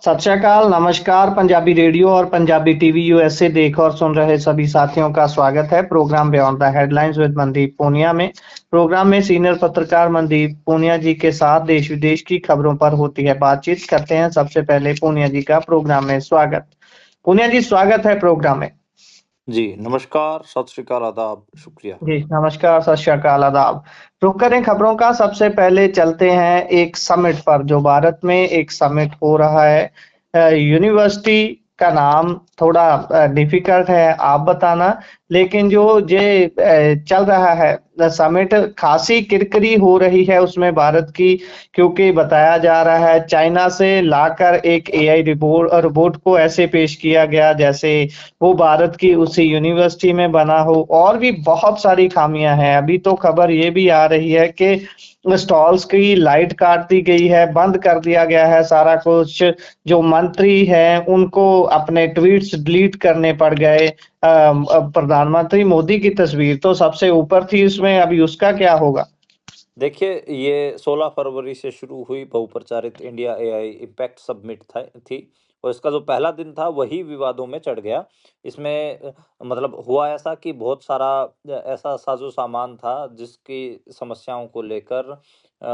सत श्री अकाल, नमस्कार। पंजाबी रेडियो और पंजाबी टीवी यूएसए देख और सुन रहे सभी साथियों का स्वागत है program beyond the headlines with Mandeep Punia में। प्रोग्राम में सीनियर पत्रकार मनदीप पूनिया जी के साथ देश विदेश की खबरों पर होती है बातचीत। करते हैं सबसे पहले पूनिया जी का प्रोग्राम में स्वागत। पूनिया जी, स्वागत है प्रोग्राम में। जी, नमस्कार, सत श्री अकाल, आदाब, शुक्रिया। जी नमस्कार, सत श्री अकाल, आदाब। रुक करें खबरों का, सबसे पहले चलते हैं एक समिट पर। जो भारत में एक समिट हो रहा है, यूनिवर्सिटी का नाम थोड़ा डिफिकल्ट है, आप बताना। लेकिन जो ये चल रहा है समिट, खासी किरकिरी हो रही है उसमें भारत की, क्योंकि बताया जा रहा है चाइना से लाकर एक एआई रोबोट को ऐसे पेश किया गया जैसे वो भारत की उसी यूनिवर्सिटी में बना हो। और भी बहुत सारी खामियां हैं। अभी तो खबर ये भी आ रही है कि स्टॉल्स की लाइट काट दी गई है, बंद कर दिया गया है सारा कुछ। जो मंत्री हैं उनको अपने ट्वीट्स डिलीट करने पड़ गए। प्रधानमंत्री मोदी की तस्वीर तो सबसे ऊपर थी उसमें, अभी उसका क्या होगा? देखिए, ये 16 फरवरी से शुरू हुई बहुप्रचारित इंडिया एआई इम्पैक्ट समिट थी और इसका जो पहला दिन था वही विवादों में चढ़ गया। इसमें मतलब हुआ ऐसा कि बहुत सारा ऐसा साजो-सामान था जिसकी समस्याओं को लेकर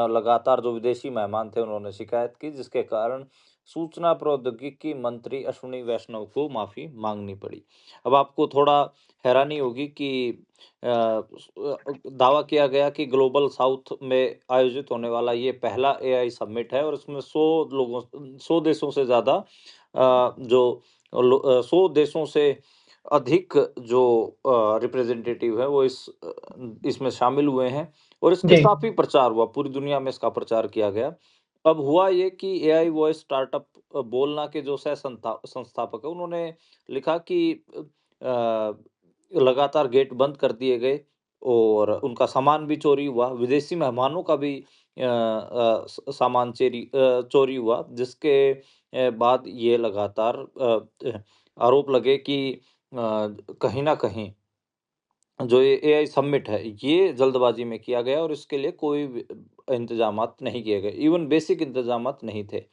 लगातार जो विदेशी मेहमान थे उन्होंने शिकायत की, जिसके कारण सूचना प्रौद्योगिकी मंत्री अश्विनी वैष्णव को माफ़ी माँगनी पड़ी। अब आपको थोड़ा हैरानी होगी कि दावा किया गया कि ग्लोबल साउथ में आयोजित होने वाला ये पहला एआई समिट है और इसमें 100 देशों से ज़्यादा 100 देशों से अधिक जो रिप्रेजेंटेटिव है वो इसमें शामिल हुए हैं और इसके जी। काफ़ी प्रचार हुआ, पूरी दुनिया में इसका प्रचार किया गया। अब हुआ ये कि एआई वॉइस स्टार्टअप बोलना के जो संस्थापक है उन्होंने लिखा कि अ, लगातार गेट बंद कर दिए गए और उनका सामान भी चोरी हुआ, विदेशी मेहमानों का भी सामान चोरी हुआ, जिसके बाद ये लगातार आरोप लगे कि कहीं न कहीं जो ये एआई समिट है, ये जल्दबाजी में किया गया और इसके लिए कोई भी इंतज़ामात नहीं किए गए, इवन बेसिक इंतज़ामात नहीं थे।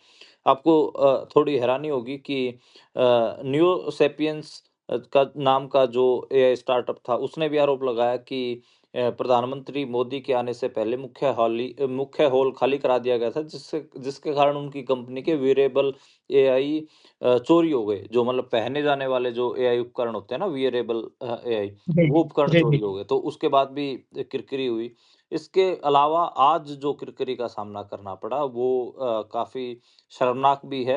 आपको थोड़ी हैरानी होगी कि न्यू सैपियंस का नाम का जो एआई स्टार्टअप था, उसने भी आरोप लगाया कि प्रधानमंत्री मोदी के आने से पहले मुख्य हॉल खाली करा दिया गया था, जिसके कारण उनकी कंपनी के वियरेबल एआई चोरी हो गए। जो मतलब पहने जाने वाले जो एआई उपकरण होते हैं ना, वियरेबल एआई, जी। वो उपकरण जी। चोरी जी। हो गए, तो उसके बाद भी किरकिरी हुई। इसके अलावा आज जो किरकिरी का सामना करना पड़ा वो काफ़ी शर्मनाक भी है।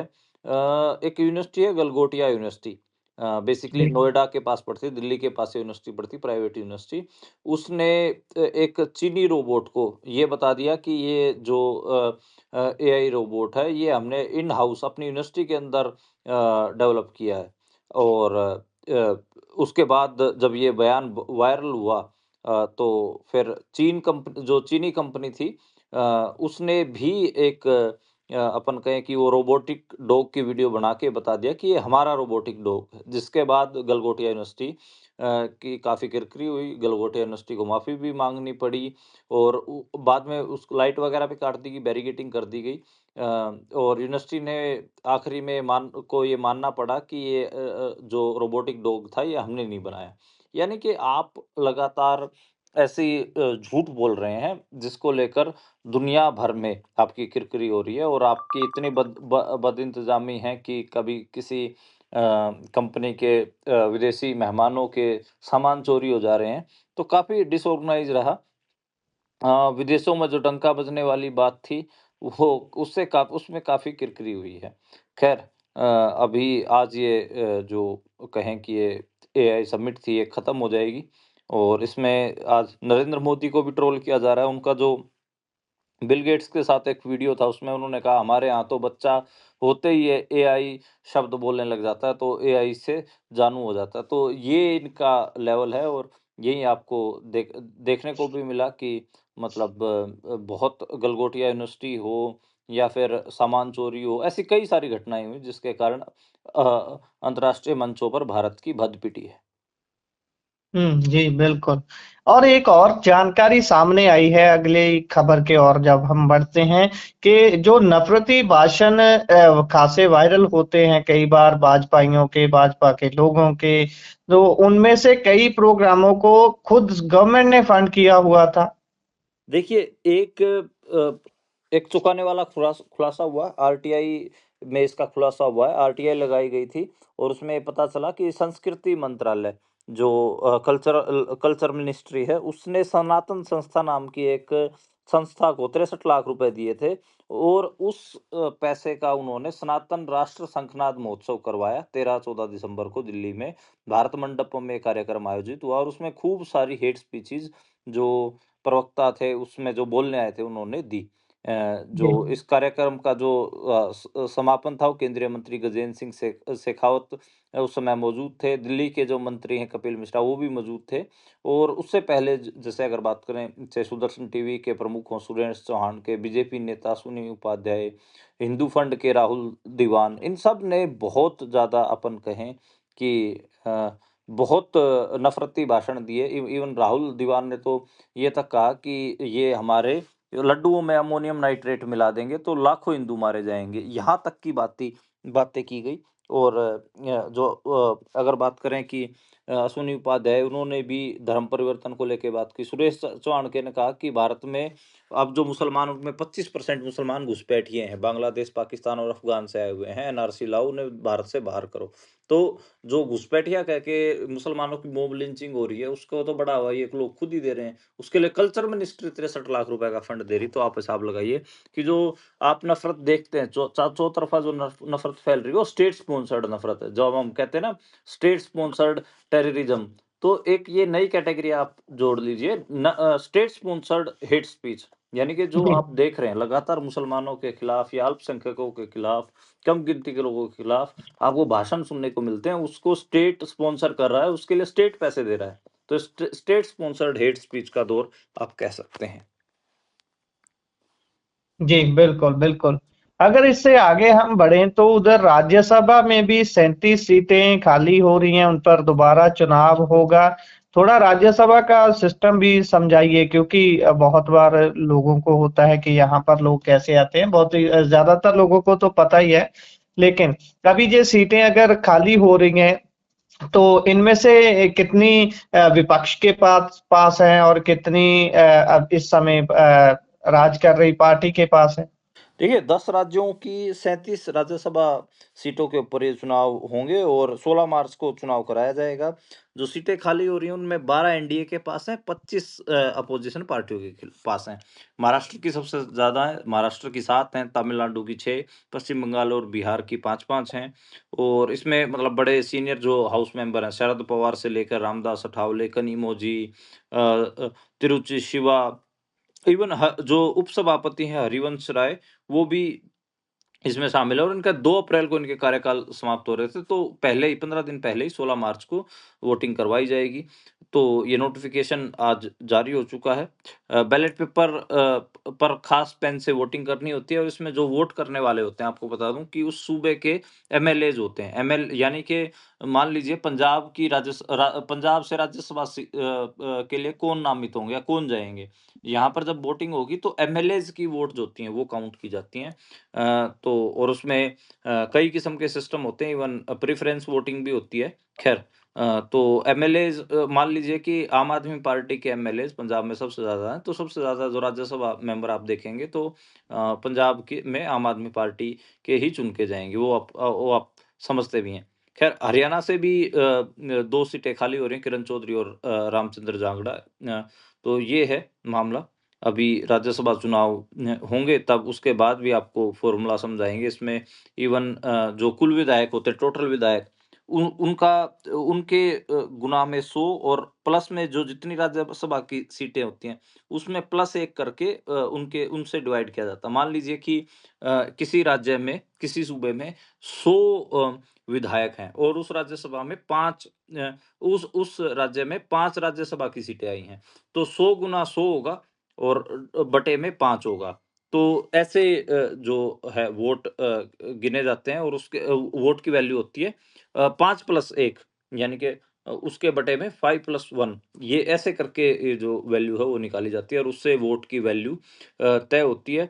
एक यूनिवर्सिटी है गलगोटिया यूनिवर्सिटी, बेसिकली जी। नोएडा के पास पड़ती है, दिल्ली के पास यूनिवर्सिटी पड़ती है, प्राइवेट यूनिवर्सिटी। उसने एक चीनी रोबोट को ये बता दिया कि ये जो एआई रोबोट है ये हमने इन हाउस अपनी यूनिवर्सिटी के अंदर डेवलप किया है और उसके बाद जब ये बयान वायरल हुआ तो फिर जो चीनी कंपनी थी उसने भी एक अपन कहें कि वो रोबोटिक डॉग की वीडियो बना के बता दिया कि ये हमारा रोबोटिक डॉग है, जिसके बाद गलगोटिया यूनिवर्सिटी की काफ़ी किरकिरी हुई, गलगोटिया यूनिवर्सिटी को माफ़ी भी मांगनी पड़ी और बाद में उस लाइट वगैरह भी काट दी गई, बैरिकेटिंग कर दी गई। और यूनिवर्सिटी ने आखिरी में ये मानना पड़ा कि ये जो रोबोटिक डॉग था ये हमने नहीं बनाया। यानी कि आप लगातार ऐसी झूठ बोल रहे हैं जिसको लेकर दुनिया भर में आपकी किरकिरी हो रही है और आपकी इतनी बदइंतज़ामी है कि कभी किसी कंपनी के विदेशी मेहमानों के सामान चोरी हो जा रहे हैं, तो काफ़ी डिसऑर्गनाइज़ रहा। विदेशों में जो डंका बजने वाली बात थी, वो उसमें काफ़ी किरकिरी हुई है। ख़ैर अभी आज ये जो कहें कि ये एआई समिट थी, ये ख़त्म हो जाएगी और इसमें आज नरेंद्र मोदी को भी ट्रोल किया जा रहा है। उनका जो बिल गेट्स के साथ एक वीडियो था, उसमें उन्होंने कहा, "हमारे यहाँ तो बच्चा होते ही एआई शब्द बोलने लग जाता है, तो एआई से जानू हो जाता है।" तो ये इनका लेवल है और यही आपको देखने को भी मिला कि मतलब बहुत गलगोटिया यूनिवर्सिटी हो या फिर सामान चोरी हो, ऐसी कई सारी घटनाएँ हुई जिसके कारण अंतर्राष्ट्रीय मंचों पर भारत की भद्द पिटी है। जी, बिल्कुल। और एक और जानकारी सामने आई है अगली खबर के और जब हम बढ़ते हैं कि जो नफ़रती भाषण खासे वायरल होते हैं कई बार भाजपाइयों के, भाजपा के लोगों के, तो उनमें से कई प्रोग्रामों को खुद गवर्नमेंट ने फंड किया हुआ था। देखिए, एक चौंकाने वाला खुलासा हुआ, आरटीआई में इसका खुलासा हुआ है, आरटीआई लगाई गई थी और उसमें पता चला कि संस्कृति मंत्रालय जो कल्चर मिनिस्ट्री है, उसने सनातन संस्था नाम की एक संस्था को 63 लाख रुपए दिए थे और उस पैसे का उन्होंने सनातन राष्ट्र शंखनाद महोत्सव करवाया 13-14 दिसंबर को दिल्ली में। भारत मंडपम में कार्यक्रम आयोजित हुआ और उसमें खूब सारी हेट स्पीचेज़ जो प्रवक्ता थे उसमें जो बोलने आए थे उन्होंने दी। जो जी। इस कार्यक्रम का जो समापन था वो केंद्रीय मंत्री गजेंद्र सिंह शेखावत उस समय मौजूद थे। दिल्ली के जो मंत्री हैं कपिल मिश्रा वो भी मौजूद थे और उससे पहले जैसे अगर बात करें जैसे सुदर्शन टीवी के प्रमुख हों सुरेश चौहान के, बीजेपी नेता सुनील उपाध्याय, हिंदू फंड के राहुल दीवान, इन सब ने बहुत ज़्यादा अपन कहें कि बहुत नफ़रती भाषण दिए। इवन राहुल दीवान ने तो ये तक कहा कि ये हमारे लड्डुओं में अमोनियम नाइट्रेट मिला देंगे तो लाखों हिंदू मारे जाएँगे। यहाँ तक की बातें की गई और अगर बात करें कि अश्विनी उपाध्याय उन्होंने भी धर्म परिवर्तन को लेके बात की। सुरेश चौहान ने कहा कि भारत में अब जो मुसलमान उनमें 25% मुसलमान घुसपैठिए हैं, बांग्लादेश, पाकिस्तान और अफ़गान से आए हुए हैं। एनआरसी लाओ, उन्हें भारत से बाहर करो। तो जो घुसपैठिया कह के मुसलमानों की मॉब लिंचिंग हो रही है, उसको तो बढ़ावा ये लोग खुद ही दे रहे हैं। उसके लिए कल्चर मिनिस्ट्री 63 लाख रुपए का फंड दे रही, तो आप हिसाब लगाइए कि जो आप नफ़रत देखते हैं, चौतरफा जो नफ़रत फैल रही है, वो स्टेट स्पॉन्सर्ड नफ़रत है। जो अब हम कहते हैं ना स्टेट स्पॉन्सर्ड टेररिज्म, तो एक ये नई कैटेगरी आप जोड़ लीजिए स्टेट स्पॉन्सर्ड हेट स्पीच। यानी कि जो जी। आप देख रहे हैं लगातार मुसलमानों के खिलाफ या अल्पसंख्यकों के खिलाफ, कम गिनती के लोगों के खिलाफ आपको भाषण सुनने को मिलते हैं, उसको स्टेट स्पॉन्सर कर रहा है, उसके लिए स्टेट पैसे दे रहा है। तो स्टेट स्पॉन्सर्ड हेट स्पीच का दौर आप कह सकते हैं। जी, बिल्कुल, बिल्कुल। अगर इससे आगे हम बढ़ें तो उधर राज्यसभा में भी 37 सीटें खाली हो रही हैं, उन पर दोबारा चुनाव होगा। थोड़ा राज्यसभा का सिस्टम भी समझाइए क्योंकि बहुत बार लोगों को होता है कि यहाँ पर लोग कैसे आते हैं, बहुत ही ज़्यादातर लोगों को तो पता ही है। लेकिन अभी ये सीटें अगर खाली हो रही हैं, तो इनमें से कितनी विपक्ष के पास पास हैं और कितनी अब इस समय राज कर रही पार्टी के पास है? देखिए 10 राज्यों की 37 राज्यसभा सीटों के ऊपर ये चुनाव होंगे और 16 मार्च को चुनाव कराया जाएगा। जो सीटें खाली हो रही हैं उनमें 12 एनडीए के पास हैं, 25 अपोजिशन पार्टियों के पास हैं। महाराष्ट्र की सबसे ज़्यादा है, महाराष्ट्र की 7 हैं, तमिलनाडु की 6, पश्चिम बंगाल और बिहार की 5-5 हैं। और इसमें मतलब बड़े सीनियर जो हाउस मेंबर हैं, शरद पवार से लेकर रामदास अठावले, कनिमोझी, तिरुचि शिवा, इवन जो उपसभापति हैं हरिवंश राय, वो भी इसमें शामिल है और इनका 2 अप्रैल को इनके कार्यकाल समाप्त हो रहे थे, तो पहले ही 15 दिन पहले ही 16 मार्च को वोटिंग करवाई जाएगी। तो ये नोटिफ़िकेशन आज जारी हो चुका है। बैलेट पेपर पर खास पेन से वोटिंग करनी होती है और इसमें जो वोट करने वाले होते हैं, आपको बता दूँ कि उस सूबे के एमएलएज़ होते हैं। यानी कि मान लीजिए पंजाब से राज्यसभा के लिए कौन नामित होंगे या कौन जाएँगे। यहाँ पर जब वोटिंग होगी तो एमएलएज़ की वोट जो होती हैं, वो काउंट की जाती हैं। तो और उसमें कई किस्म के सिस्टम होते हैं, इवन प्रेफ़रेंस वोटिंग भी होती है। ख़ैर तो एमएलएज़ मान लीजिए कि आम आदमी पार्टी के एमएलएज़ पंजाब में सबसे ज़्यादा हैं, तो सबसे ज़्यादा जो राज्यसभा मेंबर आप देखेंगे तो पंजाब के में आम आदमी पार्टी के ही चुन के जाएँगे, वो आप समझते भी हैं। ख़ैर हरियाणा से भी 2 सीटें खाली हो रही हैं, किरण चौधरी और रामचंद्र जांगड़ा। तो ये है मामला। अभी राज्यसभा चुनाव होंगे तब उसके बाद भी आपको फ़ॉर्मूला समझाएँगे। इसमें इवन जो कुल विधायक होते हैं, टोटल विधायक, उनके गुना में 100 और प्लस में जो जितनी राज्यसभा की सीटें होती हैं, उसमें प्लस 1 करके उनसे डिवाइड किया जाता है। मान लीजिए कि किसी राज्य में, किसी सूबे में 100 विधायक हैं और उस राज्यसभा में 5 उस राज्य में 5 राज्यसभा की सीटें आई हैं, तो 100 गुना 100 होगा और बटे में 5 होगा। तो ऐसे जो है वोट गिने जाते हैं और उसके वोट की वैल्यू होती है 5 + 1 यानी कि उसके बटे में 5+1 ये ऐसे करके ये जो वैल्यू है वो निकाली जाती है और उससे वोट की वैल्यू तय होती है।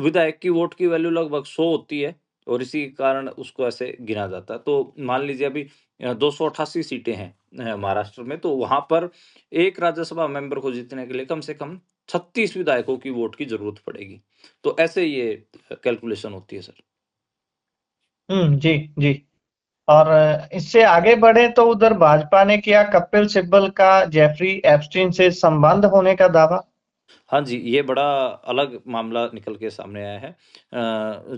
विधायक की वोट की वैल्यू लगभग 100 होती है और इसी के कारण उसको ऐसे गिना जाता है। तो मान लीजिए अभी 288 सीटें हैं महाराष्ट्र में, तो वहाँ पर एक राज्यसभा मेंबर को जीतने के लिए कम से कम 36 विधायकों की वोट की ज़रूरत पड़ेगी। तो ऐसे ये कैलकुलेशन होती है सर। जी, जी। और इससे आगे बढ़े तो उधर भाजपा ने किया कपिल सिब्बल का जेफरी एप्स्टीन से संबंध होने का दावा। हाँ जी, ये बड़ा अलग मामला निकल के सामने आया है।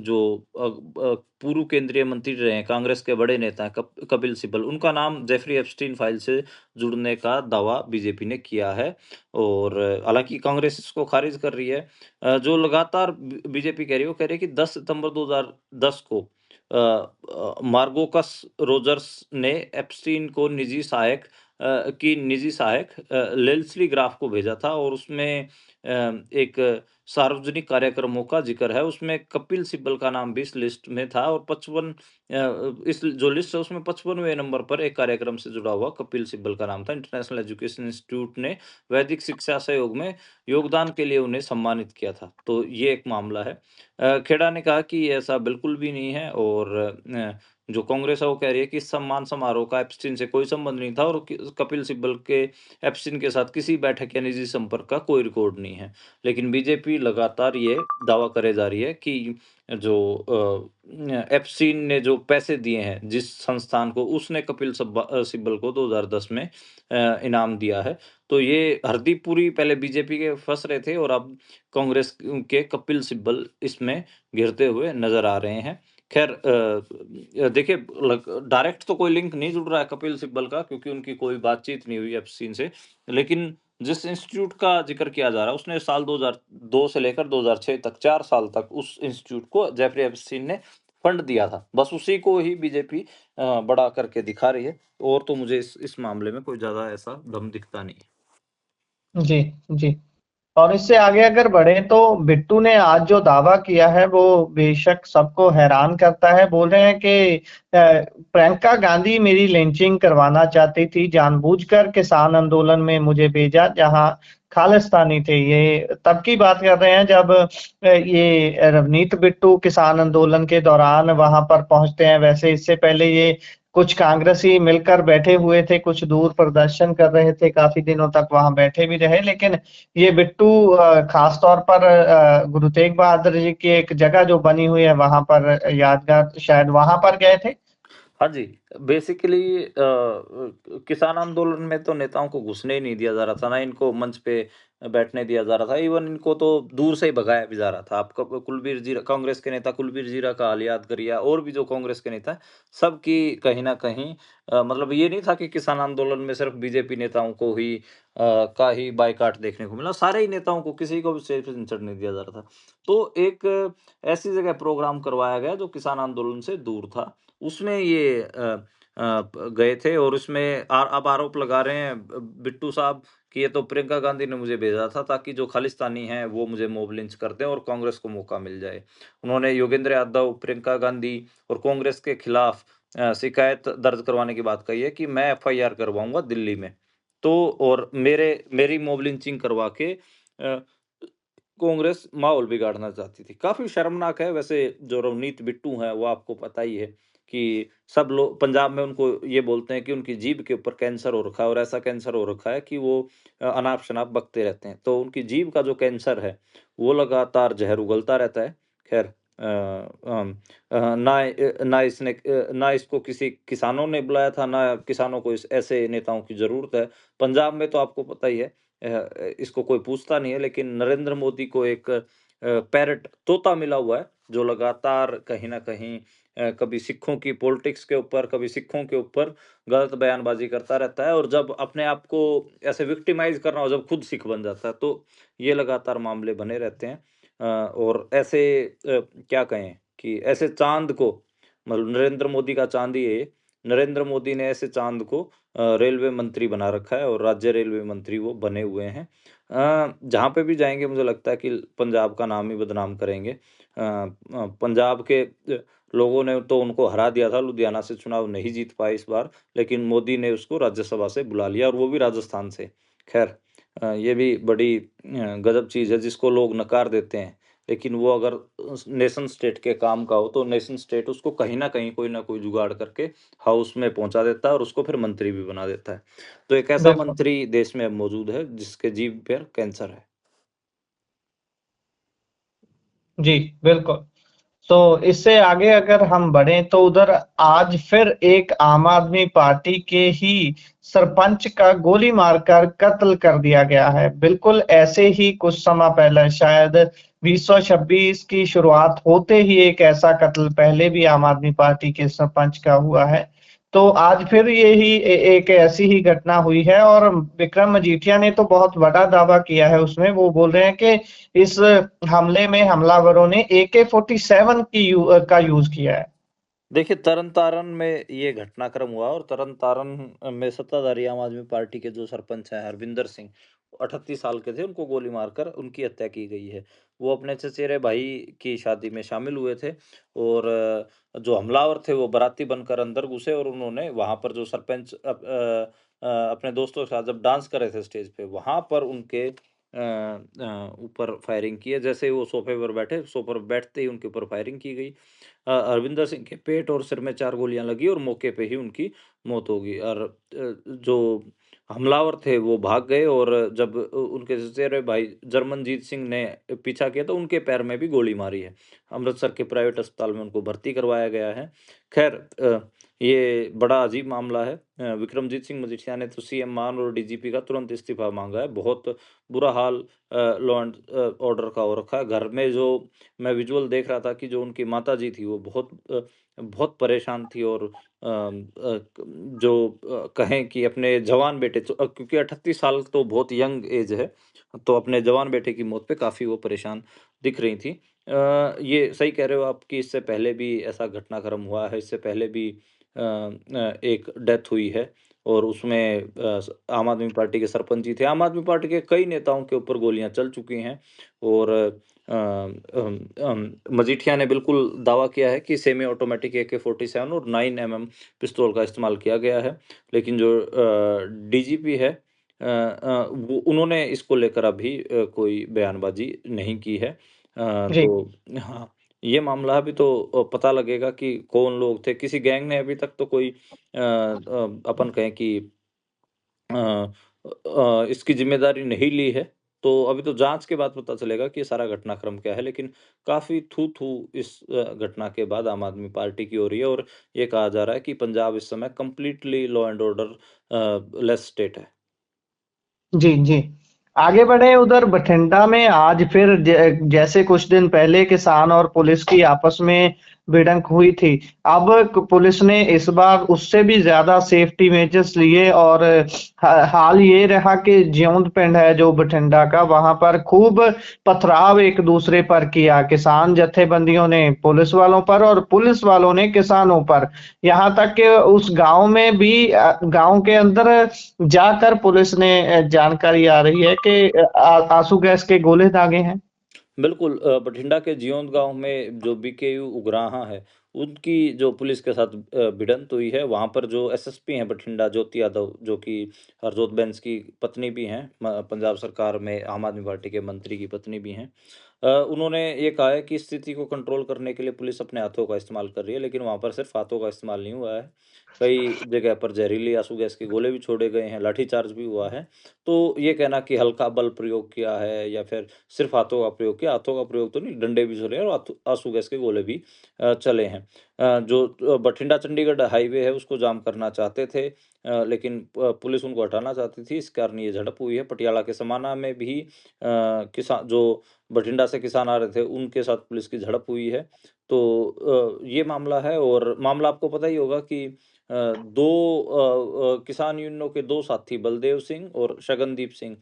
जो पूर्व केंद्रीय मंत्री रहे हैं, कांग्रेस के बड़े नेता हैं कपिल सिब्बल, उनका नाम जेफरी एप्स्टीन फाइल से जुड़ने का दावा बीजेपी ने किया है और हालाँकि कांग्रेस इसको खारिज कर रही है। जो लगातार बीजेपी कह रही है, वो कह रही है कि 10 सितंबर 2010 को मार्गोकस रोजर्स ने एप्स्टीन को निजी सहायक लेस्ली ग्राफ को भेजा था और उसमें एक सार्वजनिक कार्यक्रमों का ज़िक्र है, उसमें कपिल सिब्बल का नाम भी इस लिस्ट में था और 55 इस जो लिस्ट है उसमें 55वें नंबर पर एक कार्यक्रम से जुड़ा हुआ कपिल सिब्बल का नाम था। इंटरनेशनल एजुकेशन इंस्टीट्यूट ने वैदिक शिक्षा सहयोग में योगदान के लिए उन्हें सम्मानित किया था। तो ये एक मामला है। खेड़ा ने कहा कि ऐसा बिल्कुल भी नहीं है और जो कांग्रेस है वो कह रही है कि इस सम्मान समारोह का एप्स्टीन से कोई संबंध नहीं था और कपिल सिब्बल के एप्स्टीन के साथ किसी बैठक या निजी संपर्क का कोई रिकॉर्ड नहीं है। लेकिन बीजेपी लगातार ये दावा करे जा रही है कि जो एप्स्टीन ने जो पैसे दिए हैं जिस संस्थान को, उसने सिब्बल को 2010 में इनाम दिया है। तो ये हरदीप पुरी पहले बीजेपी के फँस रहे थे और अब कांग्रेस के कपिल सिब्बल इसमें घिरते हुए नज़र आ रहे हैं। ख़ैर देखिए डायरेक्ट तो कोई लिंक नहीं जुड़ रहा है कपिल सिब्बल का क्योंकि उनकी कोई बातचीत नहीं हुई एप्स्टीन से। लेकिन जिस इंस्टीट्यूट का ज़िक्र किया जा रहा है उसने साल 2002 से लेकर 2006 तक 4 साल तक उस इंस्टीट्यूट को जेफरी एप्स्टीन ने फंड दिया था। बस उसी को ही बीजेपी बड़ा करके दिखा रही है और तो मुझे इस मामले में कोई ज़्यादा ऐसा दम दिखता नहीं है। जी, जी। और इससे आगे अगर बढ़े तो बिट्टू ने आज जो दावा किया है वो बेशक सबको हैरान करता है। बोल रहे हैं कि प्रियंका गांधी मेरी लिंचिंग करवाना चाहती थी, जानबूझकर किसान आंदोलन में मुझे भेजा जहां खालिस्तानी थे। ये तब की बात कर रहे हैं जब ये रवनीत बिट्टू किसान आंदोलन के दौरान वहां पर पहुंचते हैं। वैसे इससे पहले ये कुछ कांग्रेसी मिलकर बैठे हुए थे, कुछ दूर प्रदर्शन कर रहे थे, काफी दिनों तक वहां बैठे भी रहे। लेकिन ये बिट्टू खास तौर पर गुरु तेग बहादुर जी की एक जगह जो बनी हुई है वहां पर यादगार, शायद वहां पर गए थे। हाँ जी, बेसिकली किसान आंदोलन में तो नेताओं को घुसने ही नहीं दिया जा रहा था, ना इनको मंच पे बैठने दिया जा रहा था, इवन इनको तो दूर से ही भगाया भी जा रहा था। आप कुलबीर जीरा, कांग्रेस के नेता कुलबीर जीरा का हाल याद करिए और भी जो कांग्रेस के नेता हैं, सबकी कहीं न कहीं मतलब ये नहीं था कि किसान आंदोलन में सिर्फ बीजेपी नेताओं को ही का ही बायकॉट देखने को मिला, सारे ही नेताओं को, किसी को भी स्टेज पे नहीं चढ़ने दिया जा रहा था। तो एक ऐसी जगह प्रोग्राम करवाया गया जो किसान आंदोलन से दूर था। उसमें ये गए थे और उसमें अब आरोप लगा रहे हैं बिट्टू साहब कि ये तो प्रियंका गांधी ने मुझे भेजा था ताकि जो खालिस्तानी हैं वो मुझे मॉब लिंच कर दें और कांग्रेस को मौका मिल जाए। उन्होंने योगेंद्र यादव, प्रियंका गांधी और कांग्रेस के खिलाफ शिकायत दर्ज करवाने की बात कही है कि मैं एफआईआर करवाऊंगा दिल्ली में। तो और मेरी मॉब लिंचिंग करवा के कांग्रेस माहौल बिगाड़ना चाहती थी। काफ़ी शर्मनाक है वैसे। जो रवनीत बिट्टू हैं वो आपको पता ही है कि सब लोग पंजाब में उनको ये बोलते हैं कि उनकी जीभ के ऊपर कैंसर हो रखा है और ऐसा कैंसर हो रखा है कि वो अनाप-शनाप बकते रहते हैं। तो उनकी जीभ का जो कैंसर है, वो लगातार ज़हर उगलता रहता है। ख़ैर ना इसको किसी किसानों ने बुलाया था, ना किसानों को इस ऐसे नेताओं की ज़रूरत है। पंजाब में तो आपको पता ही है इसको कोई पूछता नहीं है, लेकिन नरेंद्र मोदी को एक पैरट तोता मिला हुआ है, जो लगातार कहीं न कहीं कभी सिखों की पॉलिटिक्स के ऊपर, कभी सिखों के ऊपर गलत बयानबाज़ी करता रहता है और जब अपने आप को ऐसे विक्टिमाइज़ करना हो, जब खुद सिख बन जाता है, तो ये लगातार मामले बने रहते हैं। और ऐसे क्या कहें कि ऐसे चाँद को, मतलब नरेंद्र मोदी का चाँद ही है ये। नरेंद्र मोदी ने ऐसे चाँद को रेलवे मंत्री बना रखा है और राज्य रेलवे मंत्री वो बने हुए हैं। जहाँ पे भी जाएँगे मुझे लगता है कि पंजाब का नाम ही बदनाम करेंगे। पंजाब के लोगों ने तो उनको हरा दिया था, लुधियाना से चुनाव नहीं जीत पाए इस बार, लेकिन मोदी ने उसको राज्यसभा से बुला लिया और वो भी राजस्थान से। खैर ये भी बड़ी गजब चीज़ है जिसको लोग नकार देते हैं। लेकिन वो अगर नेशन स्टेट के काम का हो तो नेशन स्टेट उसको कहीं न कहीं कोई न कोई जुगाड़ करके हाउस में पहुँचा देता है और उसको फिर मंत्री भी बना देता है। तो एक ऐसा बिल्कुल। मंत्री देश में अब मौजूद है जिसके जीभ पर कैंसर है। जी, बिल्कुल। तो इससे आगे अगर हम बढ़ें तो उधर आज फिर एक आम आदमी पार्टी के ही सरपंच का गोली मारकर कत्ल कर दिया गया है। बिल्कुल ऐसे ही कुछ समय पहले शायद 2026 की शुरुआत होते ही एक ऐसा कत्ल पहले भी आम आदमी पार्टी के सरपंच का हुआ है। तो आज फिर यही एक ऐसी ही घटना हुई है और विक्रम मजीठिया ने तो बहुत बड़ा दावा किया है उसमें। वो बोल रहे हैं कि इस हमले में हमलावरों ने AK-47 का यूज किया है। देखिए, तरन-तारन में ये घटनाक्रम हुआ और तरन-तारन में सत्ताधारी आम आदमी पार्टी के जो सरपंच हैं हरविंदर सिंह, 38 साल के थे, उनको गोली मारकर उनकी हत्या की गई है। वो अपने चचेरे भाई की शादी में शामिल हुए थे और जो हमलावर थे वो बाराती बनकर अंदर घुसे और उन्होंने वहाँ पर जो सरपंच अपने दोस्तों के साथ जब डांस कर रहे थे स्टेज पे, वहाँ पर उनके ऊपर फायरिंग की है। जैसे ही वो सोफ़े पर बैठे, सोफ़े पर बैठते ही उनके ऊपर फायरिंग की गई। हरविंदर सिंह के पेट और सिर में 4 गोलियाँ लगी और मौके पे ही उनकी मौत हो गई और जो हमलावर थे वो भाग गए और जब उनके चचेरे भाई जरमनजीत सिंह ने पीछा किया तो उनके पैर में भी गोली मारी है। अमृतसर के प्राइवेट अस्पताल में उनको भर्ती करवाया गया है। ख़ैर ये बड़ा अजीब मामला है। विक्रमजीत सिंह मजीठिया ने तो सीएम मान और डीजीपी का तुरंत इस्तीफ़ा माँगा है। बहुत बुरा हाल लॉ एंड ऑर्डर का हो रखा है। घर में जो मैं विजुअल देख रहा था कि जो उनकी माताजी थी वो बहुत परेशान थी और कहें कि अपने जवान बेटे क्योंकि 38 साल तो बहुत यंग एज है, तो अपने जवान बेटे की मौत पे काफ़ी वो परेशान दिख रही थी। ये सही कह रहे हो आप कि इससे पहले भी ऐसा घटनाक्रम हुआ है, इससे पहले भी एक डेथ हुई है और उसमें आम आदमी पार्टी के सरपंच जी थे। आम आदमी पार्टी के कई नेताओं के ऊपर गोलियाँ चल चुकी हैं और मजीठिया ने बिल्कुल दावा किया है कि सेमी ऑटोमेटिक AK-47 और 9mm पिस्तौल का इस्तेमाल किया गया है। लेकिन जो डीजीपी है वो उन्होंने इसको लेकर अभी कोई बयानबाज़ी नहीं की है। जी। तो हाँ, ये मामला अभी तो पता लगेगा कि कौन लोग थे। किसी गैंग ने अभी तक तो कोई अपन कहें कि इसकी ज़िम्मेदारी नहीं ली है, तो अभी तो जाँच के बाद पता चलेगा कि ये सारा घटनाक्रम क्या है। लेकिन काफ़ी थू-थू इस घटना के बाद आम आदमी पार्टी की हो रही है और ये कहा जा रहा है कि पंजाब इस समय completely law and order less state है। जी, जी। आगे बढ़े उधर बठिंडा में आज फिर जैसे कुछ दिन पहले किसान और पुलिस की आपस में भिड़ंत हुई थी। अब पुलिस ने इस बार उससे भी ज्यादा सेफ्टी मेजर्स लिए और हाल ये रहा कि जिउंद पिंड है जो बठिंडा का वहां पर खूब पथराव एक दूसरे पर किया। किसान जत्थेबंदियों ने पुलिस वालों पर और पुलिस वालों ने किसानों पर। यहाँ तक कि उस गांव में भी गांव के अंदर जाकर पुलिस ने जानकारी आ रही है कि आंसू गैस के गोले दागे हैं। बिल्कुल बठिंडा के जियोंद गाँव में जो बीकेयू उगराहा है, उनकी जो पुलिस के साथ भिड़ंत हुई है, वहाँ पर जो एसएसपी हैं बठिंडा ज्योति यादव, जो कि हरजोत बैंस की पत्नी भी हैं, पंजाब सरकार में आम आदमी पार्टी के मंत्री की पत्नी भी हैं। उन्होंने ये कहा है कि स्थिति को कंट्रोल करने के लिए पुलिस अपने हाथों का इस्तेमाल कर रही है, लेकिन वहाँ पर सिर्फ हाथों का इस्तेमाल नहीं हुआ है। कई जगह पर जहरीली आंसू गैस के गोले भी छोड़े गए हैं, लाठीचार्ज भी हुआ है। तो ये कहना कि हल्का बल प्रयोग किया है या फिर सिर्फ हाथों का प्रयोग किया, हाथों का प्रयोग तो नहीं, डंडे भी चले और आंसू गैस के गोले भी चले हैं। जो बठिंडा चंडीगढ़ हाईवे है उसको जाम करना चाहते थे, लेकिन पुलिस उनको हटाना चाहती थी, इस कारण ये झड़प हुई है। पटियाला के समाना में भी किसान जो बठिंडा से किसान आ रहे थे उनके साथ पुलिस की झड़प हुई है। तो ये मामला है और मामला आपको पता ही होगा कि 2 किसान यूनियनों के 2 साथी बलदेव सिंह और शगनदीप सिंह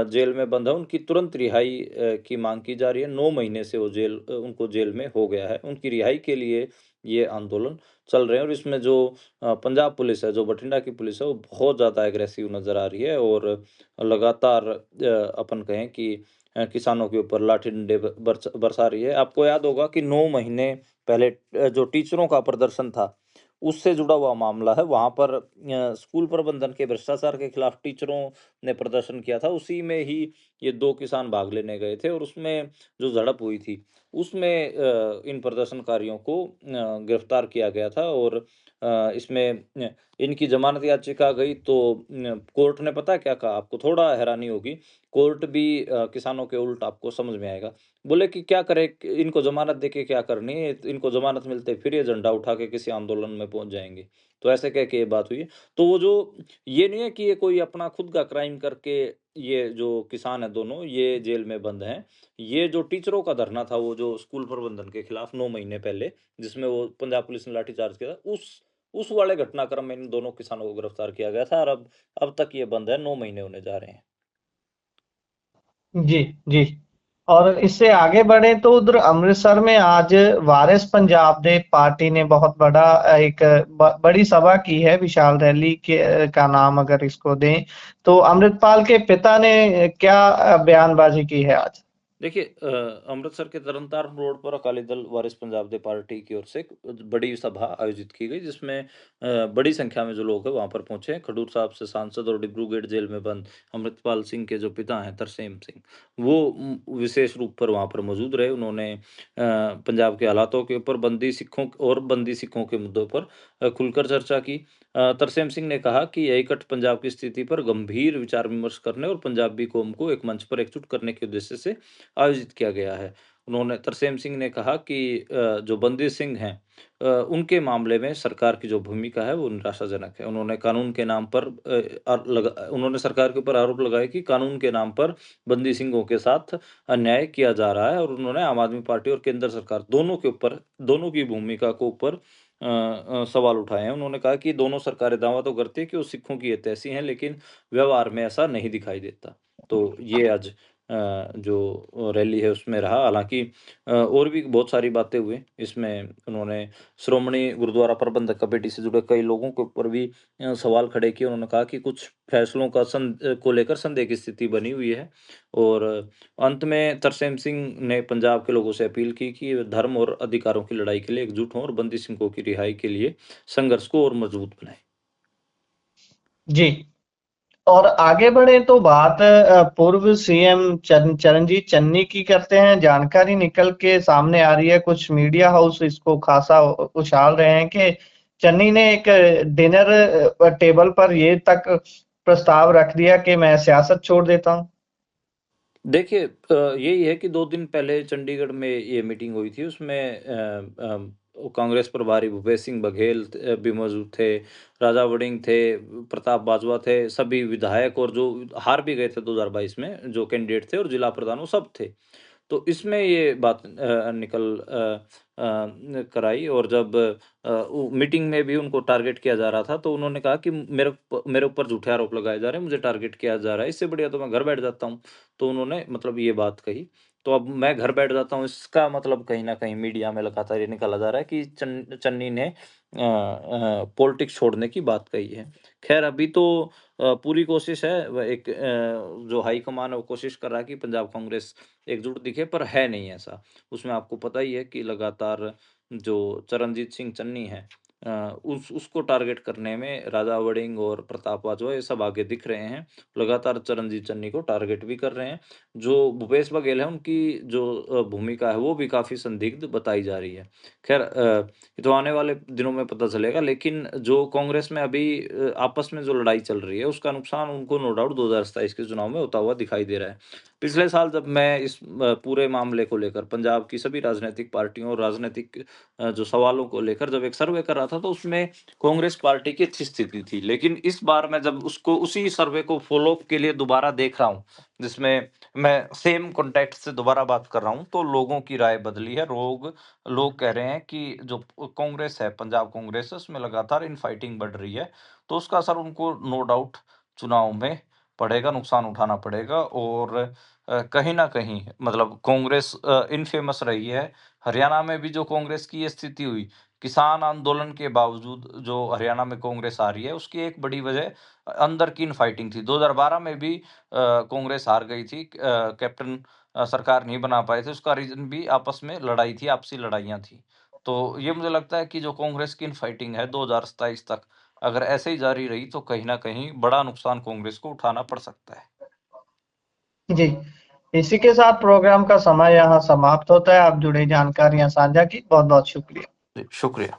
जेल में बंद है। उनकी तुरंत रिहाई की माँग की जा रही है। 9 महीने से वो उनको जेल में हो गया है। उनकी रिहाई के लिए ये आंदोलन चल रहे हैं और इसमें जो पंजाब पुलिस है, जो बठिंडा की पुलिस है, वो बहुत ज़्यादा एग्रेसिव नज़र आ रही है और लगातार अपन कहें कि किसानों के ऊपर लाठी डंडे बरसा रही है। आपको याद होगा कि 9 महीने पहले जो टीचरों का प्रदर्शन था, उससे जुड़ा हुआ मामला है। वहाँ पर स्कूल प्रबंधन के भ्रष्टाचार के खिलाफ टीचरों ने प्रदर्शन किया था। उसी में ही ये 2 किसान भाग लेने गए थे और उसमें जो झड़प हुई थी, उसमें इन प्रदर्शनकारियों को गिरफ्तार किया गया था और इसमें इनकी ज़मानत याचिका गई तो कोर्ट ने पता है क्या कहा? आपको थोड़ा हैरानी होगी। कोर्ट भी किसानों के उल्ट आपको समझ में आएगा। बोले कि क्या करें, इनको ज़मानत देके क्या करनी है? इनको ज़मानत मिलते फिर ये झंडा उठा के किसी आंदोलन में पहुँच जाएँगे। तो ऐसे कह के ये बात हुई है। तो वो जो ये नहीं है कि ये कोई अपना खुद का क्राइम करके ये जो किसान है दोनों, ये जेल में बंद हैं। ये जो टीचरों का धरना था, वो जो स्कूल प्रबंधन के खिलाफ 9 महीने पहले, जिसमें वो पंजाब पुलिस ने लाठीचार्ज किया था, उस वाले घटनाक्रम में इन दोनों किसानों को गिरफ्तार किया गया था और अब तक ये बंद है, 9 महीने होने जा रहे हैं। जी, जी। और इससे आगे बढ़े तो उधर अमृतसर में आज वारिस पंजाब दे पार्टी ने बहुत बड़ा एक बड़ी सभा की है, विशाल रैली के का नाम अगर इसको दें, तो अमृतपाल के पिता ने क्या बयानबाजी की है आज? देखिए अमृतसर के तरनताਰਨ रोड पर अकाली दल वारिस पंजाब दे पार्टी की ओर से एक बड़ी सभा आयोजित की गई, जिसमें बड़ी संख्या में जो लोग हैं वहां पर पहुंचे। खडूर साहब से सांसद और डिब्रूगढ़ जेल में बंद अमृतपाल सिंह के जो पिता हैं तरसेम सिंह, वो विशेष रूप पर वहां पर मौजूद रहे। उन्होंने पंजाब के हालातों के ऊपर, बंदी सिखों के मुद्दों पर खुलकर चर्चा की। तरसेम सिंह ने कहा कि यह इकट्ठ पंजाब की स्थिति पर गंभीर विचार विमर्श करने और पंजाबी कौम को एक मंच पर एकजुट करने के उद्देश्य से आयोजित किया गया है। उन्होंने तरसेम सिंह ने कहा कि जो बंदी सिंह हैं, उनके मामले में सरकार की जो भूमिका है वो निराशाजनक है। उन्होंने कानून के नाम पर उन्होंने सरकार के ऊपर आरोप लगाया कि कानून के नाम पर बंदी सिंहों के साथ अन्याय किया जा रहा है और उन्होंने आम आदमी पार्टी और केंद्र सरकार दोनों की भूमिका को ऊपर सवाल उठाए हैं। उन्होंने कहा कि दोनों सरकारें दावा तो करती है कि वो सिखों की हितैषी हैं, लेकिन व्यवहार में ऐसा नहीं दिखाई देता। तो ये आज जो रैली है उसमें रहा। हालाँकि और भी बहुत सारी बातें हुई। इसमें उन्होंने श्रोमणी गुरुद्वारा प्रबंधक कमेटी से जुड़े कई लोगों के ऊपर भी सवाल खड़े किए। उन्होंने कहा कि कुछ फैसलों को लेकर संदेह की स्थिति बनी हुई है और अंत में तरसेम सिंह ने पंजाब के लोगों से अपील की कि वे धर्म और अधिकारों की लड़ाई के लिए एकजुट हों और बंदी सिंहों की रिहाई के लिए संघर्ष को और मजबूत बनाएँ। जी। और आगे बढ़े तो बात पूर्व सीएम चरणजीत चन्नी की करते हैं। जानकारी निकल के सामने आ रही है, कुछ मीडिया हाउस इसको खासा उछाल रहे हैं कि चन्नी ने एक डिनर टेबल पर ये तक प्रस्ताव रख दिया कि मैं सियासत छोड़ देता हूं। देखिए यही है कि 2 दिन पहले चंडीगढ़ में ये मीटिंग हुई थी। उसमें कांग्रेस प्रभारी भूपेश सिंह बघेल भी मौजूद थे, राजा वड़िंग थे, प्रताप बाजवा थे, सभी विधायक और जो हार भी गए थे 2022 में जो कैंडिडेट थे और जिला प्रधान वो सब थे। तो इसमें ये बात निकल कराई और जब मीटिंग में भी उनको टारगेट किया जा रहा था, तो उन्होंने कहा कि मेरे ऊपर झूठे आरोप लगाए जा रहे हैं, मुझे टारगेट किया जा रहा है, इससे बढ़िया तो मैं घर बैठ जाता हूँ। तो उन्होंने मतलब ये बात कही। तो अब मैं घर बैठ जाता हूँ, इसका मतलब कहीं न कहीं मीडिया में लगातार ये निकाला जा रहा है कि चन्नी ने पॉलिटिक्स छोड़ने की बात कही है। ख़ैर अभी तो पूरी कोशिश है, व एक जो हाई कमान है वो कोशिश कर रहा है कि पंजाब कांग्रेस एकजुट दिखे, पर है नहीं ऐसा। उसमें आपको पता ही है कि लगातार जो चरणजीत सिंह चन्नी है, उसको टारगेट करने में राजा वड़िंग और प्रताप बाजवा ये सब आगे दिख रहे हैं। लगातार चरणजीत चन्नी को टारगेट भी कर रहे हैं। जो भूपेश बघेल है उनकी जो भूमिका है वो भी काफ़ी संदिग्ध बताई जा रही है। ख़ैर ये तो आने वाले दिनों में पता चलेगा, लेकिन जो कांग्रेस में अभी आपस में जो लड़ाई चल रही है उसका नुकसान उनको नो डाउट 2027 के चुनाव में होता हुआ दिखाई दे रहा है। पिछले साल जब मैं इस पूरे मामले को लेकर पंजाब की सभी राजनीतिक पार्टियों और राजनीतिक जो सवालों को लेकर जब एक सर्वे कर रहा था, तो उसमें कांग्रेस पार्टी की अच्छी स्थिति थी। लेकिन इस बार मैं जब उसको उसी सर्वे को फ़ॉलो अप के लिए दोबारा देख रहा हूँ, जिसमें मैं सेम कॉन्टेक्स्ट से दोबारा बात कर रहा हूँ, तो लोगों की राय बदली है। लोग कह रहे हैं कि जो कांग्रेस है, पंजाब कांग्रेस है, उसमें लगातार इनफाइटिंग बढ़ रही है, तो उसका असर उनको नो डाउट चुनाव में पड़ेगा, नुकसान उठाना पड़ेगा और कहीं न कहीं मतलब कांग्रेस इनफेमस रही है। हरियाणा में भी जो कांग्रेस की ये स्थिति हुई, किसान आंदोलन के बावजूद जो हरियाणा में कांग्रेस आ रही है, उसकी एक बड़ी वजह अंदर की इनफाइटिंग थी। 2012 में भी कांग्रेस हार गई थी। कैप्टन सरकार नहीं बना पाए थे, उसका रीज़न भी आपस में लड़ाई थी, आपसी लड़ाइयाँ थी। तो ये मुझे लगता है कि जो कांग्रेस की इनफाइटिंग है 2027 तक, अगर ऐसे ही जारी रही तो कहीं न कहीं बड़ा नुकसान कांग्रेस को उठाना पड़ सकता है। जी, इसी के साथ प्रोग्राम का समय यहाँ समाप्त होता है। आप जुड़ी जानकारियाँ साझा की, बहुत-बहुत शुक्रिया। जी, शुक्रिया।